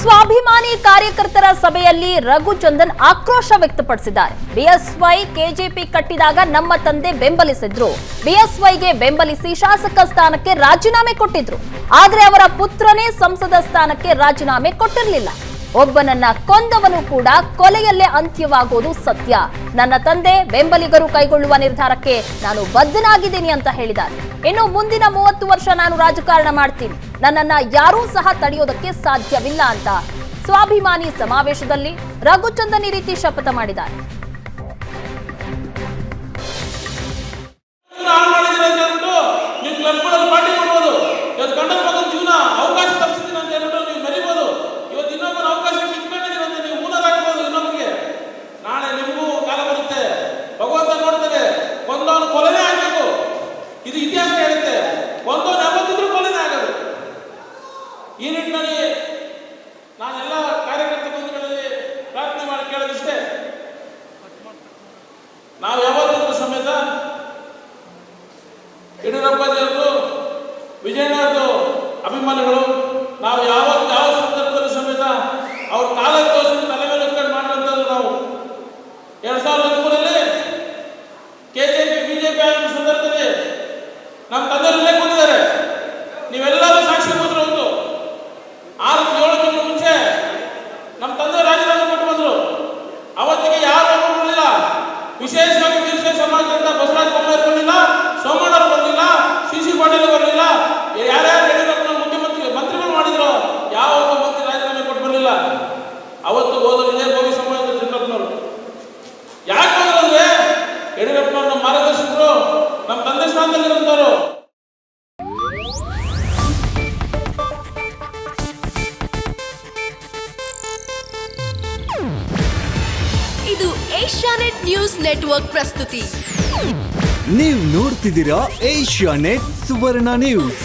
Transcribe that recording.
ಸ್ವಾಭಿಮಾನಿ ಕಾರ್ಯಕರ್ತರ ಸಭೆಯಲ್ಲಿ ರಘುಚಂದನ್ ಆಕ್ರೋಶ ವ್ಯಕ್ತಪಡಿಸಿದ್ದಾರೆ. ಬಿಎಸ್ವೈ ಕೆಜೆಪಿ ಕಟ್ಟಿದಾಗ ನಮ್ಮ ತಂದೆ ಬೆಂಬಲಿಸಿದ್ರು. ಬಿಎಸ್ವೈಗೆ ಬೆಂಬಲಿಸಿ ಶಾಸಕ ಸ್ಥಾನಕ್ಕೆ ರಾಜೀನಾಮೆ ಕೊಟ್ಟಿದ್ರು. ಆದ್ರೆ ಅವರ ಪುತ್ರನೇ ಸಂಸದ ಸ್ಥಾನಕ್ಕೆ ರಾಜೀನಾಮೆ ಕೊಟ್ಟಿರಲಿಲ್ಲ. ಒಬ್ಬನನ್ನ ಕೊಂದವನು ಕೂಡ ಕೊಲೆಯಲ್ಲೇ ಅಂತ್ಯವಾಗೋದು ಸತ್ಯ. ನನ್ನ ತಂದೆ ಬೆಂಬಲಿಗರು ಕೈಗೊಳ್ಳುವ ನಿರ್ಧಾರಕ್ಕೆ ನಾನು ಬದ್ಧನಾಗಿದ್ದೀನಿ ಅಂತ ಹೇಳಿದ್ದಾರೆ. ಇನ್ನು ಮುಂದಿನ 30 ವರ್ಷ ನಾನು ರಾಜಕಾರಣ ಮಾಡ್ತೀನಿ, ನನ್ನನ್ನ ಯಾರೂ ಸಹ ತಡೆಯೋದಕ್ಕೆ ಸಾಧ್ಯವಿಲ್ಲ ಅಂತ ಸ್ವಾಭಿಮಾನಿ ಸಮಾವೇಶದಲ್ಲಿ ರಘುಚಂದನ್ ಈ ರೀತಿ ಶಪಥ ಮಾಡಿದ್ದಾರೆ. ಕೊಲೆನೇ ಆಗಬೇಕು. ಇದು ಇತಿಹಾಸ ಹೇಳುತ್ತೆ. ಒಂದೊಂದು ಯಾವತ್ತಿದ್ರೂ ಕೊಲೆನೇ ಆಗೋದು. ಈ ನಿಟ್ಟಿನಲ್ಲಿ ನಾನೆಲ್ಲ ಕಾರ್ಯಕರ್ತ ಬಂಧುಗಳಲ್ಲಿ ಪ್ರಾರ್ಥನೆ ಮಾಡಿ ಕೇಳೋದಿಷ್ಟೇ, ನಾವು ಯಾವತ್ತಿದ್ರೂ ಸಮೇತ ಯಡಿಯೂರಪ್ಪಜಿಯವರು ವಿಜಯನಗರದ ಅಭಿಮಾನಿಗಳು. ನಾವು ಯಾವ ಸಂದರ್ಭದಲ್ಲೂ ಸಮೇತ ಅವ್ರ ಕಾಲಕ್ಕೆ ತೋರಿಸಿ ತಲೆ ಮೇಲೆ ಹೊತ್ಕೊಂಡು ಮಾಡುವಂಥದ್ದು. ನಾವು 2013ರಲ್ಲಿ ಕೆಜೆಪಿ ಬಿಜೆಪಿ ಆದ ಸಂದರ್ಭದಲ್ಲಿ ನಮ್ಮ ತಂದೆಯಲ್ಲೇ ಕೂತಿದ್ದಾರೆ. ನೀವೆಲ್ಲರೂ ಸಾಕ್ಷಿ ಕೂತರು. ಒಂದು 6-7 ತಿಂಗಳು ಮುಂಚೆ ನಮ್ಮ ತಂದೆ ರಾಜೀನಾಮೆ ಕೊಟ್ಟು ಬಂದರು. ಅವತ್ತಿಗೆ ಯಾರು ಬರಲಿಲ್ಲ. ವಿಶೇಷವಾಗಿ ವೀರಶೈವ ಸಮಾಜದಿಂದ ಬಸವರಾಜ ಬೊಮ್ಮಾಯಿ ಬರಲಿಲ್ಲ, ಸೋಮಣ್ಣರು ಬರಲಿಲ್ಲ, ಸಿ ಪಾಟೀಲ್ ಬರಲಿಲ್ಲ. ಯಾರ್ಯಾರು ಯಡಿಯೂರಪ್ಪನ ಮಂತ್ರಿಗಳು ಮಾಡಿದ್ರು, ಯಾವ ಒಬ್ಬ ಮಂತ್ರಿ ರಾಜೀನಾಮೆ ಕೊಟ್ಟು ಬರಲಿಲ್ಲ. ಅವತ್ತು ಹೋದರು ಇದೇ ಭೋಗಿ ಸಮಾಜದ ಯಡಿಯೂರಪ್ಪನವರು. ಯಾಕೆ ಹೋದ್ರು ಅಂದ್ರೆ ಯಡಿಯೂರಪ್ಪನವ್ರ ಮಾರ್ಗದರ್ಶಕರು, ನಮ್ಮ ತಂದೆ ಸ್ಥಾನದಲ್ಲಿರುವಂತವರು. ಇದು ಏಷ್ಯಾನೆಟ್ ನ್ಯೂಸ್ ನೆಟ್ವರ್ಕ್ ಪ್ರಸ್ತುತಿ. ನೀವು ನೋಡ್ತಿದ್ದೀರಾ ಏಷ್ಯಾನೆಟ್ ಸುವರ್ಣ ನ್ಯೂಸ್.